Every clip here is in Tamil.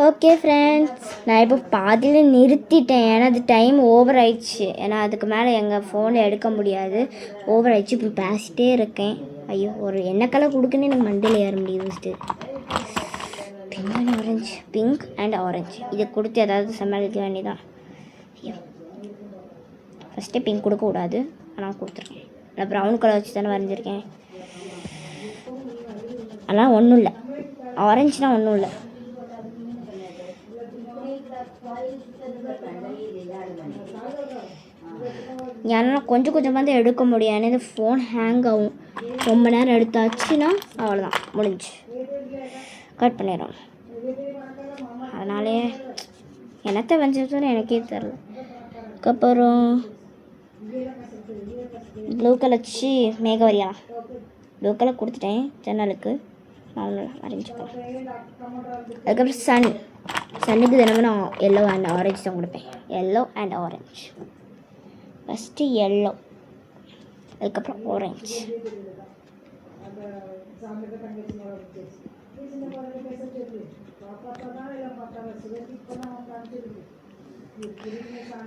ஓகே ஃப்ரெண்ட்ஸ், நான் இப்போ பாதியில் நிறுத்திட்டேன். ஏன்னா அது டைம் ஓவர் ஆயிடுச்சு. ஏன்னா அதுக்கு மேலே எங்கள் ஃபோனில் எடுக்க முடியாது, ஓவர் ஆயிடுச்சு. இப்போ பேசிட்டே இருக்கேன். ஐயோ, ஒரு என்ன கலர் கொடுக்குன்னு எனக்கு மண்டையில் ஏற முடியுது. First pink and orange, pink and orange இதை கொடுத்து ஏதாவது சமாளிக்க வேண்டியதான். ஐயோ, ஃபஸ்ட்டே பிங்க் கொடுக்கக்கூடாது, ஆனால் கொடுத்துருக்கேன். நான் ப்ரௌன் கலர் வச்சு தானே வரைஞ்சிருக்கேன். ஆனால் ஒன்றும் இல்லை, ஆரஞ்சுனா ஒன்றும் இல்லை. ஏன்னா கொஞ்சம் கொஞ்சமாக தான் எடுக்க முடியும். ஏன்னா இந்த ஃபோன் ஹேங் ஆகும். ரொம்ப நேரம் எடுத்தாச்சுன்னா அவ்வளோதான், முடிஞ்சு கட் பண்ணிடும். அதனாலே என்னத்தை வரைஞ்சதுன்னு எனக்கே தெரில. அதுக்கப்புறம் ப்ளூ கலர் வச்சு மேக வரையலாம். ப்ளூ கலர் கொடுத்துட்டேன் ஜன்னலுக்கு, நல்லா வரைஞ்சிக்கலாம். அதுக்கப்புறம் சன்னுக்கு தினமும் நான் எல்லோ அண்ட் ஆரஞ்சு தான் கொடுப்பேன். Yellow and orange. First yellow, அதுக்கப்புறம் ஆரஞ்சு.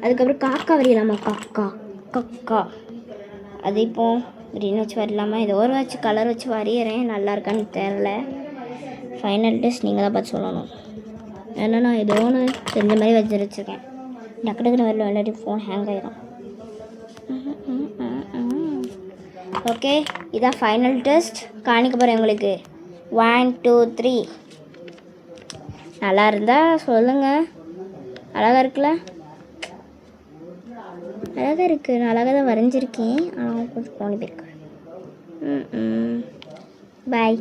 அதுக்கப்புறம் காக்கா வரையலாமா? காக்கா அது இப்போ க்ரீன் வச்சு வரையலாமா? ஏதோ ஒரு வச்சு கலர் வச்சு வரைகிறேன். நல்லா இருக்கான்னு தெரில. ஃபைனல் டெஸ்ட் நீங்கள் தான் பார்த்து சொல்லணும். ஏன்னா நான் ஏதோ ஒன்று தெரிஞ்ச மாதிரி வச்சுருக்கேன். டக்குன்னு வரல, விளையாடி ஃபோன் ஹேங் ஆகிடும். ஓகே, இதான் ஃபைனல் டெஸ்ட். காணிக்க போகிறேன் உங்களுக்கு. 1 2 3. நல்லா இருந்தால் சொல்லுங்கள். அழகாக இருக்குல்ல? அழகாக இருக்குது. நான் அழகாக தான் வரைஞ்சிருக்கேன். ஆனால் கொஞ்சம் போனி போயிருக்கு. பாய்.